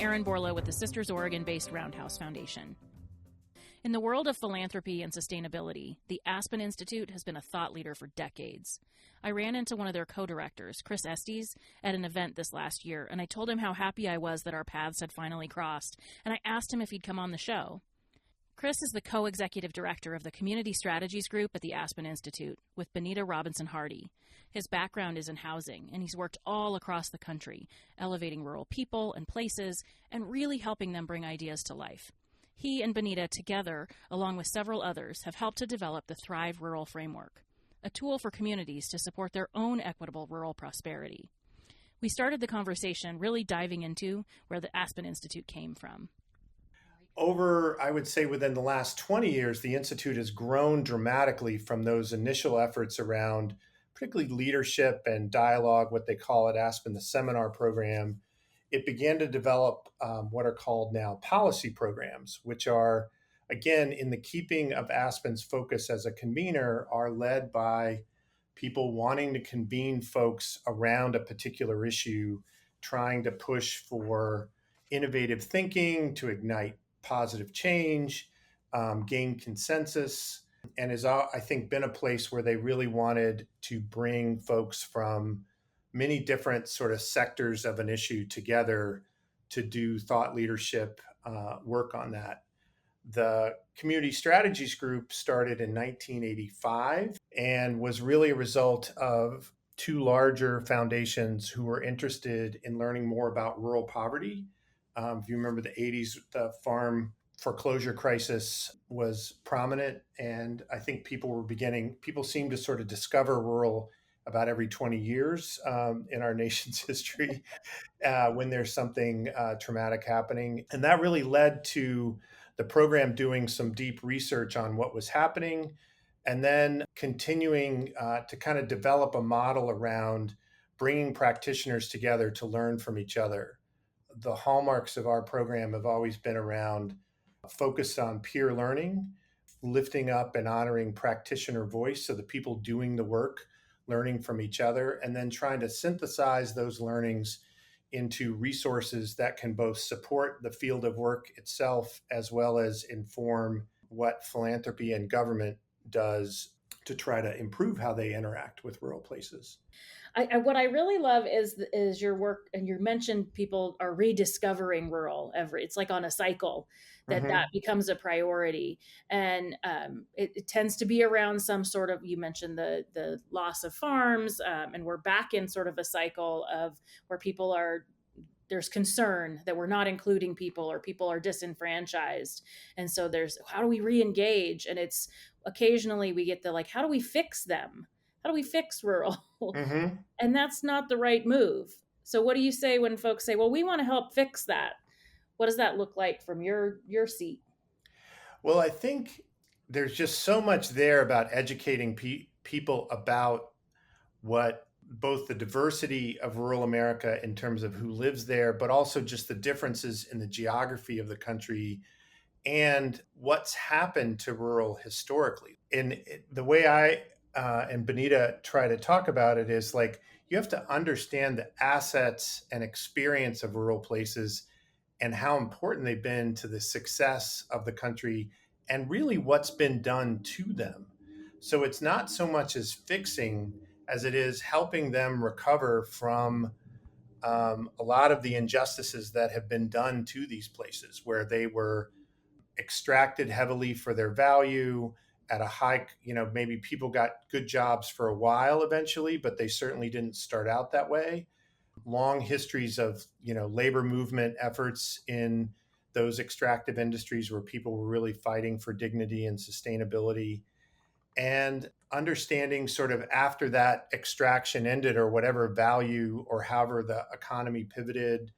Erin Borla with the Sisters Oregon-based Roundhouse Foundation. In the world of philanthropy and sustainability, the Aspen Institute has been a thought leader for decades. I ran into one of their co-directors, Chris Estes, at an event this last year, and I told him how happy I was that our paths had finally crossed, and I asked him if he'd come on the show. Chris is the co-executive director of the Community Strategies Group at the Aspen Institute, with Benita Robinson Hardy. His background is in housing, and he's worked all across the country, elevating rural people and places, and really helping them bring ideas to life. He and Benita together, along with several others, have helped to develop the Thrive Rural Framework, a tool for communities to support their own equitable rural prosperity. We started the conversation really diving into where the Aspen Institute came from. Over, I would say, within the last 20 years, the Institute has grown dramatically from those initial efforts around particularly leadership and dialogue, what they call at Aspen, the seminar program. It began to develop what are called now policy programs, which are, again, in the keeping of Aspen's focus as a convener, are led by people wanting to convene folks around a particular issue, trying to push for innovative thinking, to ignite positive change, gain consensus, and has, I think, been a place where they really wanted to bring folks from many different sort of sectors of an issue together to do thought leadership work on that. The Community Strategies Group started in 1985 and was really a result of two larger foundations who were interested in learning more about rural poverty. If you remember the 80s, the farm foreclosure crisis was prominent, and I think people seemed to sort of discover rural about every 20 years in our nation's history when there's something traumatic happening. And that really led to the program doing some deep research on what was happening, and then continuing to kind of develop a model around bringing practitioners together to learn from each other. The hallmarks of our program have always been around focused on peer learning, lifting up and honoring practitioner voice, so the people doing the work learning from each other, and then trying to synthesize those learnings into resources that can both support the field of work itself as well as inform what philanthropy and government does to try to improve how they interact with rural places. What I really love is your work, and you mentioned people are rediscovering rural it's like on a cycle that becomes a priority, and it tends to be around some sort of, you mentioned the loss of farms, and we're back in sort of a cycle of where there's concern that we're not including people, or people are disenfranchised, and so there's, how do we re-engage? And it's occasionally we get the like, how do we fix them? How do we fix rural? Mm-hmm. And that's not the right move. So what do you say when folks say, well, we want to help fix that? What does that look like from your seat? Well, I think there's just so much there about educating people about what both the diversity of rural America in terms of who lives there, but also just the differences in the geography of the country and what's happened to rural historically. And the way I and Benita try to talk about it is like, you have to understand the assets and experience of rural places and how important they've been to the success of the country and really what's been done to them. So it's not so much as fixing as it is helping them recover from a lot of the injustices that have been done to these places, where they were extracted heavily for their value at a high, maybe people got good jobs for a while eventually, but they certainly didn't start out that way. Long histories of, labor movement efforts in those extractive industries where people were really fighting for dignity and sustainability, and understanding sort of after that extraction ended, or whatever value or however the economy pivoted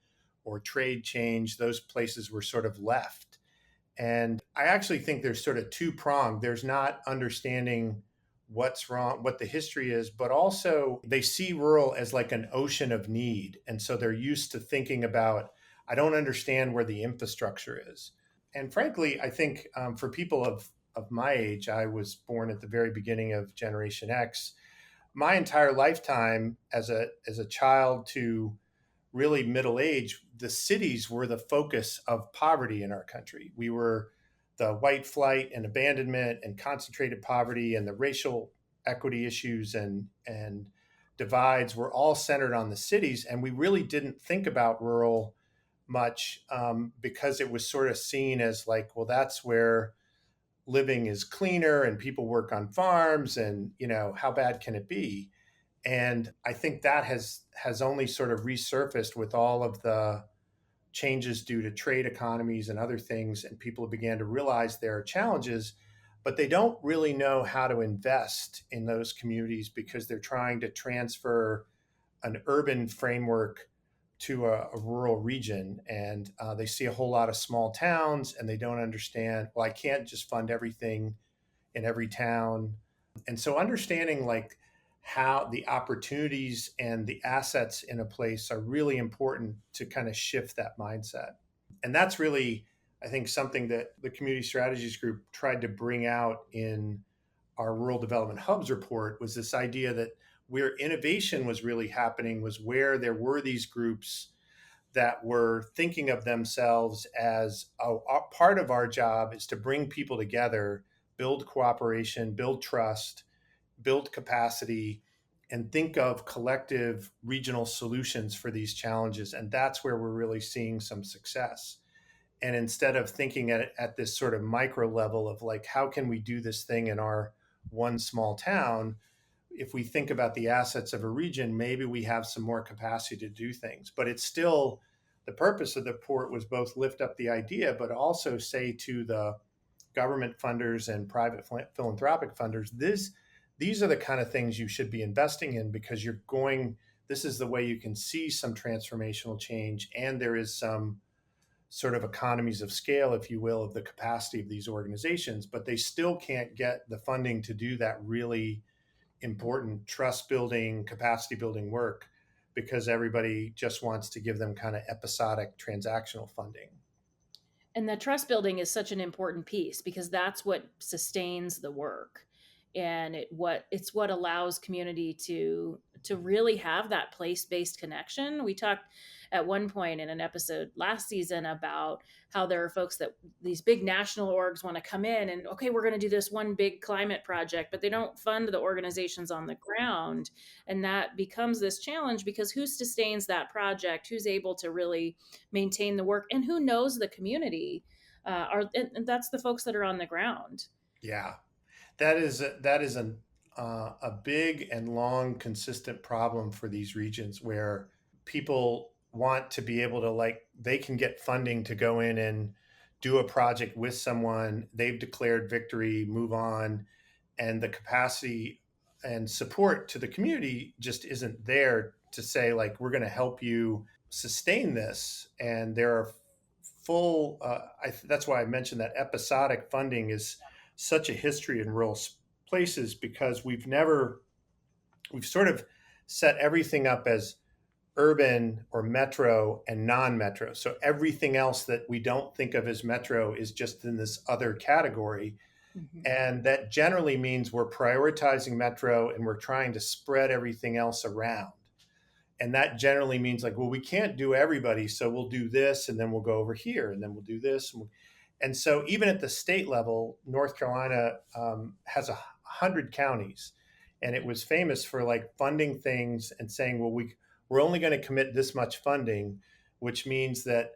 or trade changed, those places were sort of left. And I actually think there's sort of two-pronged. There's not understanding what's wrong, what the history is, but also they see rural as like an ocean of need. And so they're used to thinking about, I don't understand where the infrastructure is. And frankly, I think for people of my age, I was born at the very beginning of Generation X. My entire lifetime as a child to really middle age, the cities were the focus of poverty in our country. We were the white flight and abandonment and concentrated poverty and the racial equity issues and divides were all centered on the cities, and we really didn't think about rural much because it was sort of seen as like, well, that's where living is cleaner and people work on farms, and how bad can it be? And I think that has only sort of resurfaced with all of the changes due to trade economies and other things, and people began to realize there are challenges, but they don't really know how to invest in those communities because they're trying to transfer an urban framework to a rural region, and they see a whole lot of small towns, and they don't understand, well, I can't just fund everything in every town. And so understanding like how the opportunities and the assets in a place are really important to kind of shift that mindset. And that's really, I think, something that the Community Strategies Group tried to bring out in our Rural Development Hubs report, was this idea that where innovation was really happening was where there were these groups that were thinking of themselves as a part of our job is to bring people together, build cooperation, build trust, build capacity, and think of collective regional solutions for these challenges. And that's where we're really seeing some success. And instead of thinking at this sort of micro level of like, how can we do this thing in our one small town? If we think about the assets of a region, maybe we have some more capacity to do things. But it's still, the purpose of the port was both lift up the idea, but also say to the government funders and private philanthropic funders, these are the kind of things you should be investing in, because this is the way you can see some transformational change. And there is some sort of economies of scale, if you will, of the capacity of these organizations, but they still can't get the funding to do that really important trust building, capacity building work, because everybody just wants to give them kind of episodic transactional funding. And the trust building is such an important piece because that's what sustains the work, and it's what allows community to really have that place-based connection. We talked at one point in an episode last season about how there are folks that these big national orgs want to come in and, okay, we're going to do this one big climate project, but they don't fund the organizations on the ground. And that becomes this challenge because who sustains that project? Who's able to really maintain the work, and who knows the community? And that's the folks that are on the ground. Yeah, that is a big and long consistent problem for these regions where people want to be able to, like, they can get funding to go in and do a project with someone, they've declared victory, move on, and the capacity and support to the community just isn't there to say, like, we're going to help you sustain this. And there are that's why I mentioned that episodic funding is such a history in rural places, because we've sort of set everything up as urban or metro and non-metro. So everything else that we don't think of as metro is just in this other category. Mm-hmm. And that generally means we're prioritizing metro and we're trying to spread everything else around. And that generally means like, well, we can't do everybody, so we'll do this, and then we'll go over here, and then we'll do this. And so even at the state level, North Carolina has 100 counties, and it was famous for like funding things and saying, well, we're only going to commit this much funding, which means that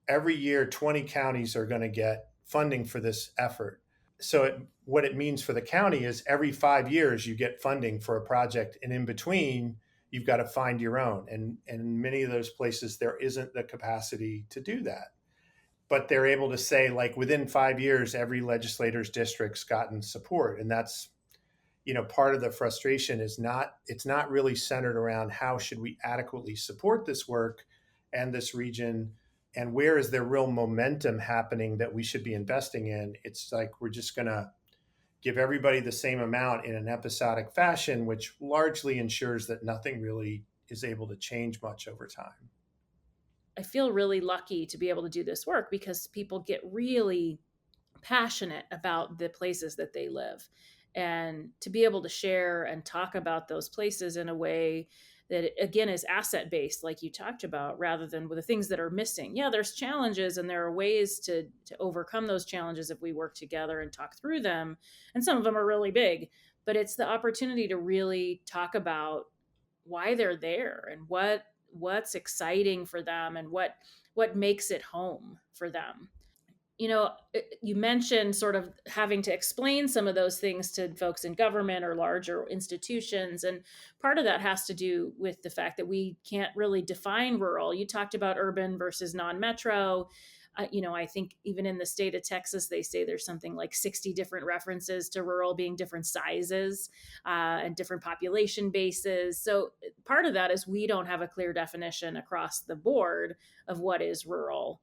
every year 20 counties are going to get funding for this effort. So what it means for the county is every 5 years you get funding for a project, and in between you've got to find your own. And in many of those places, there isn't the capacity to do that. But they're able to say, like, within 5 years, every legislator's district's gotten support. And that's, part of the frustration is it's not really centered around how should we adequately support this work and this region, and where is there real momentum happening that we should be investing in. It's like we're just going to give everybody the same amount in an episodic fashion, which largely ensures that nothing really is able to change much over time. I feel really lucky to be able to do this work because people get really passionate about the places that they live, and to be able to share and talk about those places in a way that again is asset based, like you talked about, rather than with the things that are missing. Yeah, there's challenges and there are ways to overcome those challenges if we work together and talk through them. And some of them are really big, but it's the opportunity to really talk about why they're there and what's exciting for them and what makes it home for them. You mentioned sort of having to explain some of those things to folks in government or larger institutions. And part of that has to do with the fact that we can't really define rural. You talked about urban versus non metro. I think even in the state of Texas, they say there's something like 60 different references to rural being different sizes and different population bases. So part of that is we don't have a clear definition across the board of what is rural.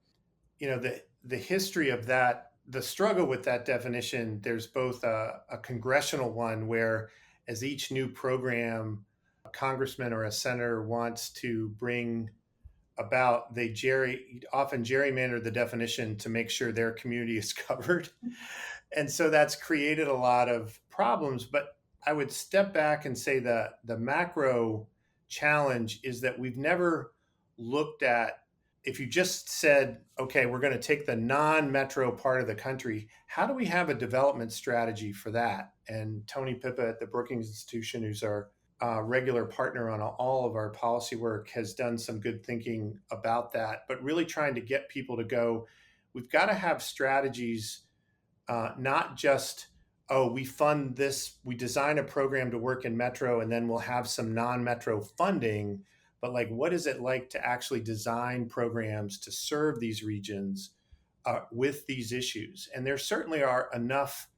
The history of that, the struggle with that definition, there's both a congressional one where, as each new program, a congressman or a senator wants to bring about, they often gerrymander the definition to make sure their community is covered. And so that's created a lot of problems. But I would step back and say that the macro challenge is that we've never looked at, if you just said, okay, we're going to take the non-metro part of the country, how do we have a development strategy for that? And Tony Pippa at the Brookings Institution, who's our regular partner on all of our policy work, has done some good thinking about that, but really trying to get people to go, we've got to have strategies, not just, oh, we fund this, we design a program to work in metro, and then we'll have some non-metro funding, but like, what is it like to actually design programs to serve these regions with these issues? And there certainly are enough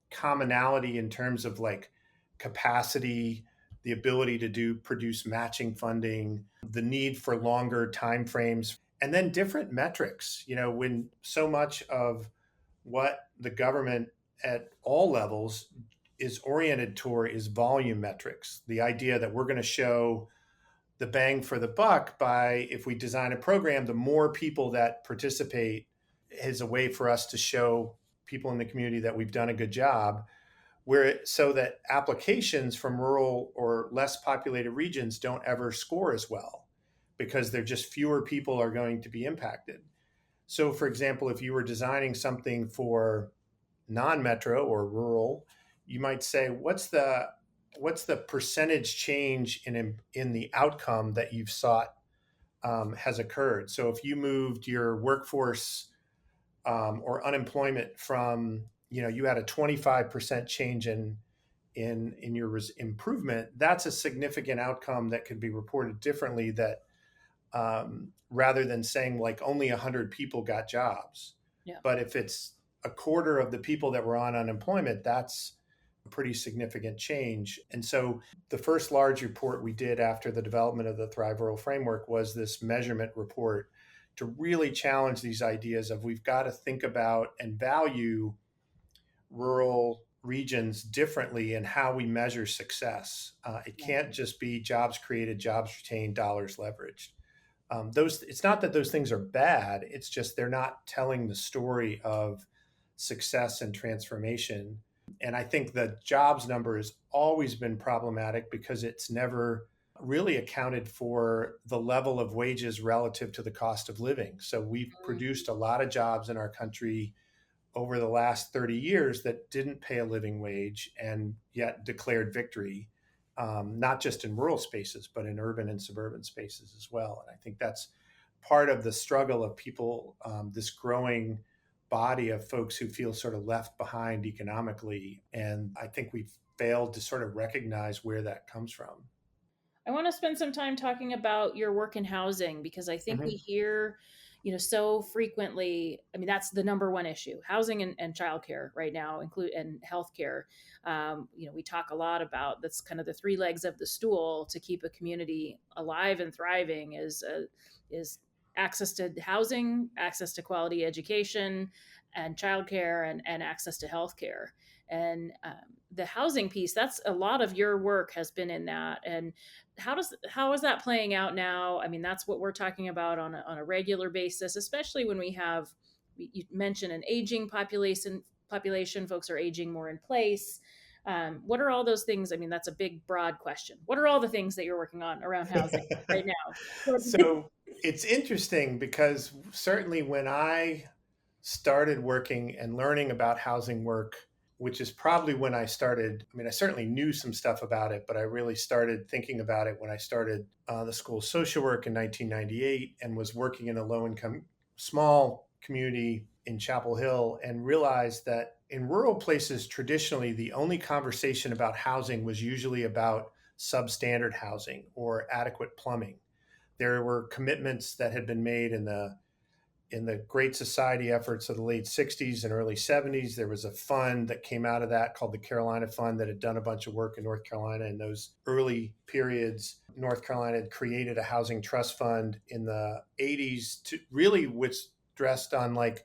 commonality in terms of like capacity, the ability to produce matching funding, the need for longer timeframes, and then different metrics. When so much of what the government at all levels is oriented toward is volume metrics, the idea that we're going to show the bang for the buck by, if we design a program, the more people that participate is a way for us to show people in the community that we've done a good job, so that applications from rural or less populated regions don't ever score as well because they're just fewer people are going to be impacted. So for example, if you were designing something for non-metro or rural, you might say, what's the percentage change in the outcome that you've sought has occurred? So if you moved your workforce or unemployment from, you had a 25% change in your improvement, that's a significant outcome that could be reported differently, that rather than saying like only 100 people got jobs. Yeah. But if it's a quarter of the people that were on unemployment, that's a pretty significant change. And so the first large report we did after the development of the Thrive Rural framework was this measurement report to really challenge these ideas of, we've got to think about and value rural regions differently in how we measure success. It can't just be jobs created, jobs retained, dollars leveraged. It's not that those things are bad. It's just they're not telling the story of success and transformation. And I think the jobs number has always been problematic because it's never really accounted for the level of wages relative to the cost of living. So we've produced a lot of jobs in our country over the last 30 years that didn't pay a living wage and yet declared victory, not just in rural spaces, but in urban and suburban spaces as well. And I think that's part of the struggle of people, this growing body of folks who feel sort of left behind economically. And I think we've failed to sort of recognize where that comes from. I want to spend some time talking about your work in housing, because I think we hear, so frequently, I mean, that's the number one issue, housing and childcare right now, and healthcare. We talk a lot about, that's kind of the three legs of the stool to keep a community alive and thriving, is access to housing, access to quality education, and childcare, and access to healthcare. And the housing piece, that's a lot of your work has been in that. And how is that playing out now? I mean, that's what we're talking about on a regular basis, especially when you mentioned an aging population, folks are aging more in place. What are all those things? I mean, that's a big, broad question. What are all the things that you're working on around housing right now? So it's interesting because certainly when I started working and learning about housing work, which is probably when I started. I mean, I certainly knew some stuff about it, but I really started thinking about it when I started the School of Social Work in 1998 and was working in a low income, small community in Chapel Hill and realized that in rural places, traditionally, the only conversation about housing was usually about substandard housing or adequate plumbing. There were commitments that had been made in the Great Society efforts of the late 60s and early 70s. There was a fund that came out of that called the Carolina Fund that had done a bunch of work in North Carolina in those early periods. North Carolina had created a housing trust fund in the 80s to really which dressed on like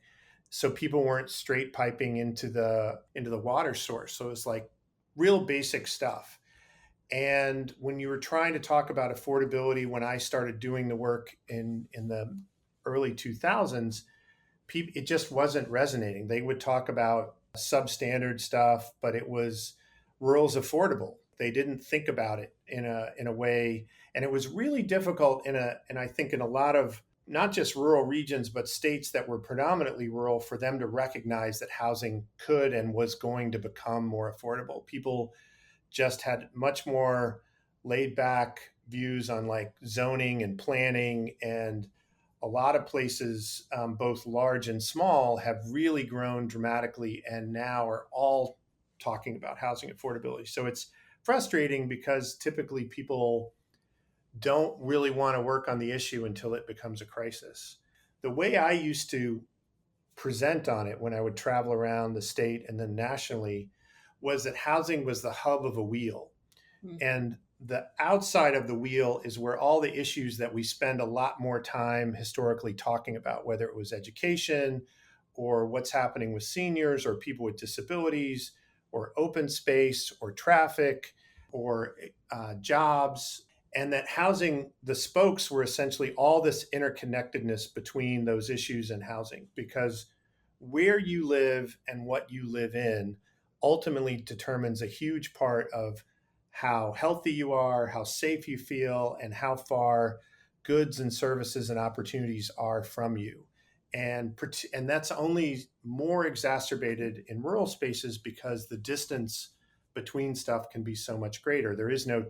so people weren't straight piping into the water source. So it was like real basic stuff. And when you were trying to talk about affordability, when I started doing the work in the early 2000s, it just wasn't resonating. They would talk about substandard stuff, but it was rural's affordable. They didn't think about it in a way, and it was really difficult and I think in a lot of not just rural regions but states that were predominantly rural for them to recognize that housing could and was going to become more affordable. People just had much more laid back views on like zoning and planning, and a lot of places, both large and small, have really grown dramatically and now are all talking about housing affordability. So it's frustrating because typically people don't really want to work on the issue until it becomes a crisis. The way I used to present on it when I would travel around the state and then nationally was that housing was the hub of a wheel. Mm. And the outside of the wheel is where all the issues that we spend a lot more time historically talking about, whether it was education or what's happening with seniors or people with disabilities or open space or traffic or jobs. And that housing, the spokes were essentially all this interconnectedness between those issues and housing, because where you live and what you live in ultimately determines a huge part of how healthy you are, how safe you feel, and how far goods and services and opportunities are from you. And that's only more exacerbated in rural spaces because the distance between stuff can be so much greater. There is no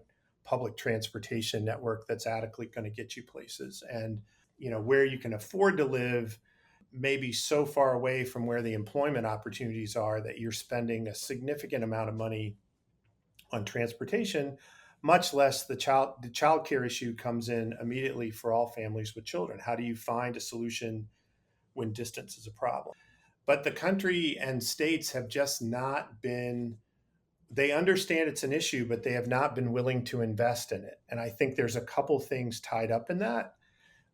public transportation network that's adequately going to get you places. And where you can afford to live may be so far away from where the employment opportunities are that you're spending a significant amount of money on transportation, much less the child care issue comes in immediately for all families with children. How do you find a solution when distance is a problem? But the country and states have just not been, they understand it's an issue, but they have not been willing to invest in it. And I think there's a couple things tied up in that.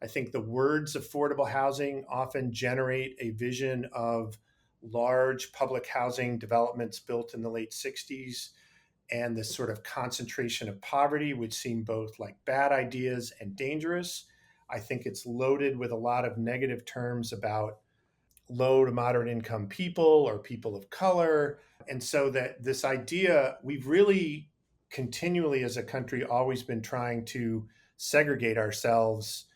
I think the words affordable housing often generate a vision of large public housing developments built in the late 60s and this sort of concentration of poverty, which seem both like bad ideas and dangerous. I think it's loaded with a lot of negative terms about low to moderate income people or people of color. And so that this idea, we've really continually as a country always been trying to segregate ourselves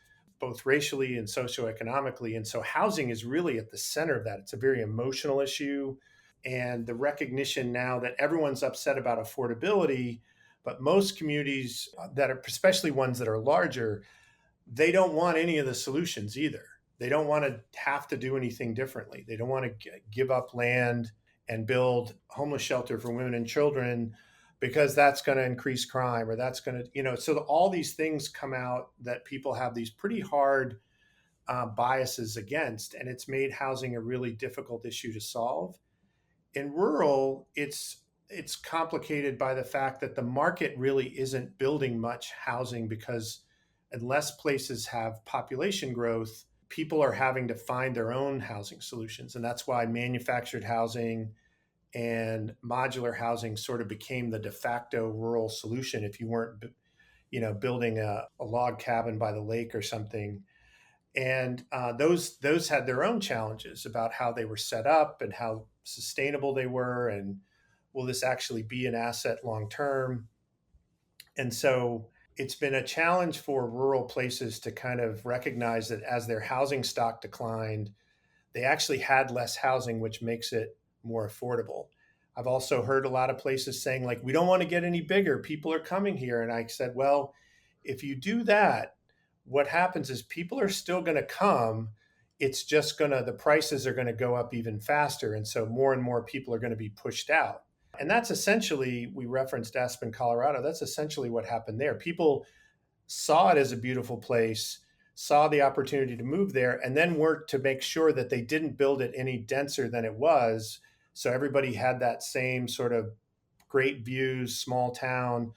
both racially and socioeconomically. And so housing is really at the center of that. It's a very emotional issue. And the recognition now that everyone's upset about affordability, but most communities that are, especially ones that are larger, they don't want any of the solutions either. They don't want to have to do anything differently. They don't want to give up land and build homeless shelter for women and children because that's going to increase crime or that's going to, so all these things come out that people have these pretty hard biases against, and it's made housing a really difficult issue to solve. In rural, it's complicated by the fact that the market really isn't building much housing because unless places have population growth, people are having to find their own housing solutions. And that's why manufactured housing and modular housing sort of became the de facto rural solution if you weren't building a log cabin by the lake or something. And those had their own challenges about how they were set up and how sustainable they were and will this actually be an asset long term? And so it's been a challenge for rural places to kind of recognize that as their housing stock declined, they actually had less housing, which makes it more affordable. I've also heard a lot of places saying, like, we don't want to get any bigger. People are coming here. And I said, well, if you do that, what happens is people are still going to come. It's just going to, the prices are going to go up even faster. And so more and more people are going to be pushed out. And that's essentially, we referenced Aspen, Colorado. That's essentially what happened there. People saw it as a beautiful place, saw the opportunity to move there, and then worked to make sure that they didn't build it any denser than it was. So everybody had that same sort of great views, small town.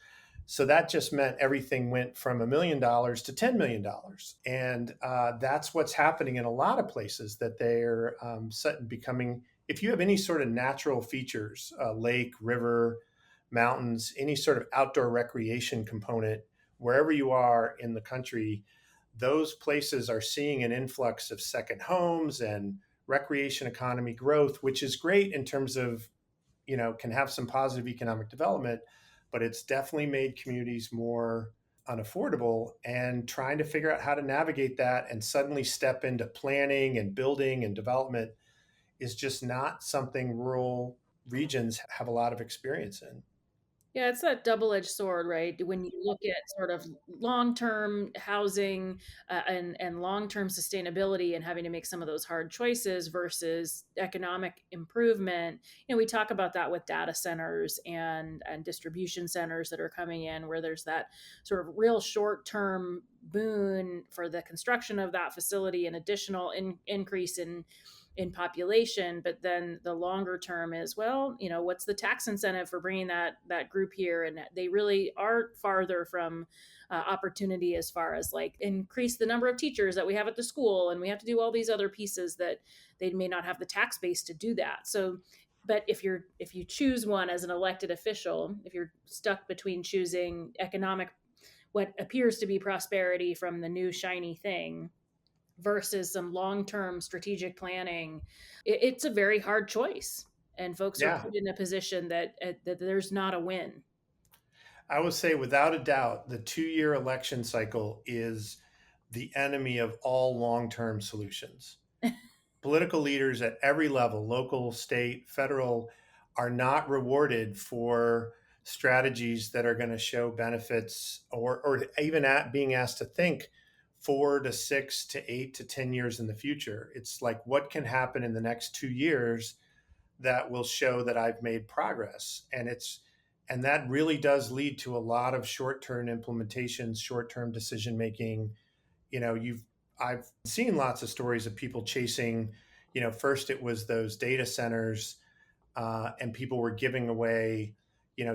So that just meant everything went from $1 million to $10 million. And that's what's happening in a lot of places that they're becoming, if you have any sort of natural features, lake, river, mountains, any sort of outdoor recreation component, wherever you are in the country, those places are seeing an influx of second homes and recreation economy growth, which is great in terms of, can have some positive economic development, but it's definitely made communities more unaffordable. And trying to figure out how to navigate that and suddenly step into planning and building and development is just not something rural regions have a lot of experience in. Yeah, it's that double-edged sword, right? When you look at sort of long-term housing and long-term sustainability and having to make some of those hard choices versus economic improvement, we talk about that with data centers and distribution centers that are coming in, where there's that sort of real short-term boon for the construction of that facility and additional increase in population, but then the longer term is, well, what's the tax incentive for bringing that group here? And they really are farther from opportunity, as far as like increase the number of teachers that we have at the school, and we have to do all these other pieces that they may not have the tax base to do that. So but if you choose one as an elected official, if you're stuck between choosing economic, what appears to be prosperity from the new shiny thing, versus some long-term strategic planning, it's a very hard choice, and folks are Yeah, put in a position that there's not a win. I would say without a doubt, the 2 year election cycle is the enemy of all long term solutions. Political leaders at every level, local, state, federal, are not rewarded for strategies that are going to show benefits, or even at being asked to think 4 to 6 to 8 to 10 years in the future. It's like, what can happen in the next 2 years that will show that I've made progress? And that really does lead to a lot of short-term implementations, short-term decision making. You've I've seen lots of stories of people chasing, first it was those data centers, and people were giving away,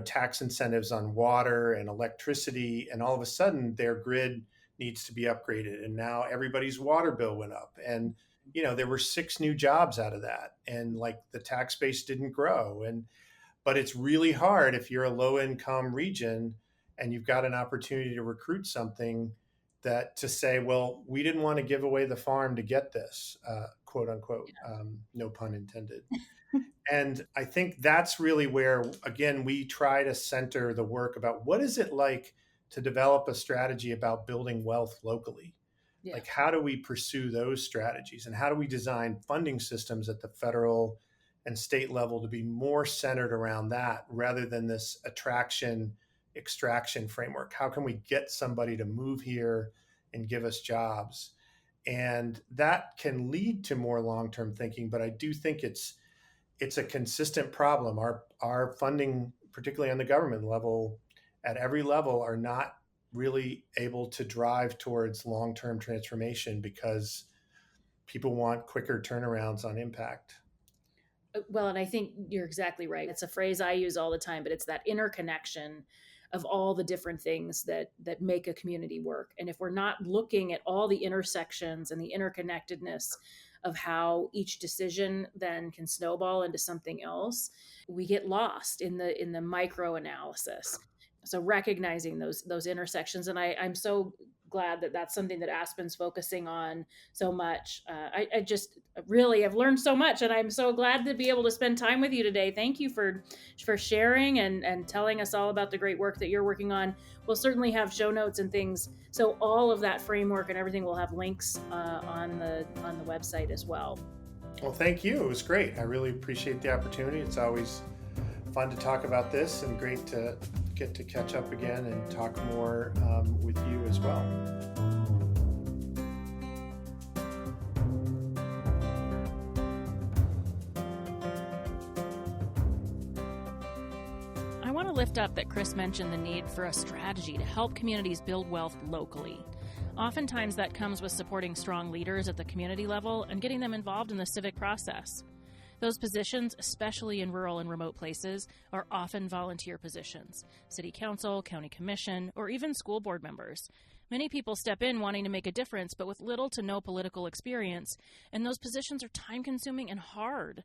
tax incentives on water and electricity, and all of a sudden their grid needs to be upgraded, and now everybody's water bill went up, and there were 6 new jobs out of that, and like the tax base didn't grow. But it's really hard if you're a low income region and you've got an opportunity to recruit something, that to say, well, we didn't want to give away the farm to get this, quote unquote, no pun intended. And I think that's really where, again, we try to center the work about what is it like to develop a strategy about building wealth locally. Yeah. Like, how do we pursue those strategies, and how do we design funding systems at the federal and state level to be more centered around that rather than this attraction extraction framework? How can we get somebody to move here and give us jobs? And that can lead to more long-term thinking, but I do think it's a consistent problem. Our funding, particularly on the government level, at every level, are not really able to drive towards long-term transformation because people want quicker turnarounds on impact. Well, and I think you're exactly right. It's a phrase I use all the time, but it's that interconnection of all the different things that make a community work. And if we're not looking at all the intersections and the interconnectedness of how each decision then can snowball into something else, we get lost in the micro analysis. So recognizing those intersections, and I'm so glad that that's something that Aspen's focusing on so much. I just really have learned so much, and I'm so glad to be able to spend time with you today. Thank you for sharing and telling us all about the great work that you're working on. We'll certainly have show notes and things, so all of that framework and everything will have links on the website as well. Well, thank you. It was great. I really appreciate the opportunity. It's always fun to talk about this, and great to get to catch up again and talk more with you as well. I want to lift up that Chris mentioned the need for a strategy to help communities build wealth locally. Oftentimes that comes with supporting strong leaders at the community level and getting them involved in the civic process. Those positions, especially in rural and remote places, are often volunteer positions. City council, county commission, or even school board members. Many people step in wanting to make a difference, but with little to no political experience, and those positions are time-consuming and hard.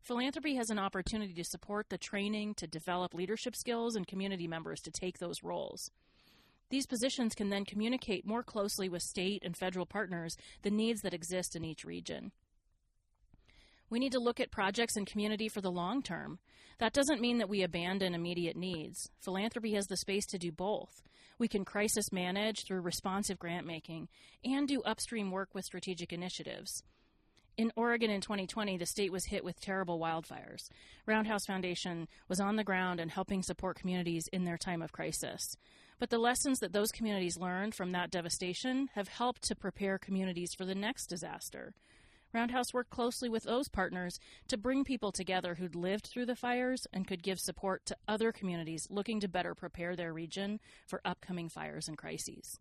Philanthropy has an opportunity to support the training to develop leadership skills and community members to take those roles. These positions can then communicate more closely with state and federal partners the needs that exist in each region. We need to look at projects and community for the long term. That doesn't mean that we abandon immediate needs. Philanthropy has the space to do both. We can crisis manage through responsive grant making and do upstream work with strategic initiatives. In Oregon in 2020, the state was hit with terrible wildfires. Roundhouse Foundation was on the ground and helping support communities in their time of crisis. But the lessons that those communities learned from that devastation have helped to prepare communities for the next disaster. Roundhouse worked closely with those partners to bring people together who'd lived through the fires and could give support to other communities looking to better prepare their region for upcoming fires and crises.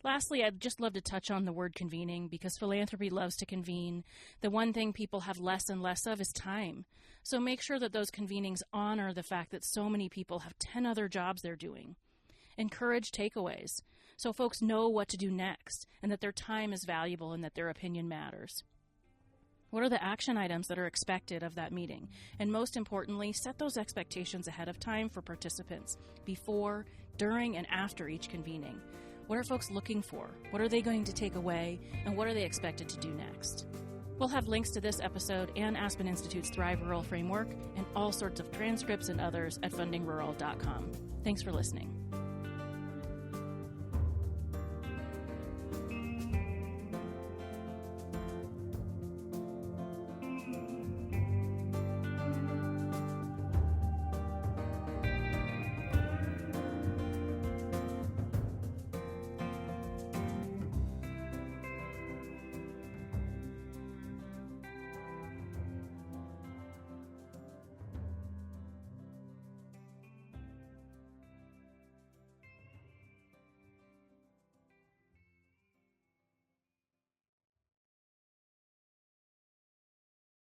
Lastly, I'd just love to touch on the word convening, because philanthropy loves to convene. The one thing people have less and less of is time. So make sure that those convenings honor the fact that so many people have 10 other jobs they're doing. Encourage takeaways, so folks know what to do next, and that their time is valuable and that their opinion matters. What are the action items that are expected of that meeting? And most importantly, set those expectations ahead of time for participants, before, during, and after each convening. What are folks looking for? What are they going to take away? And what are they expected to do next? We'll have links to this episode and Aspen Institute's Thrive Rural Framework and all sorts of transcripts and others at fundingrural.com. Thanks for listening.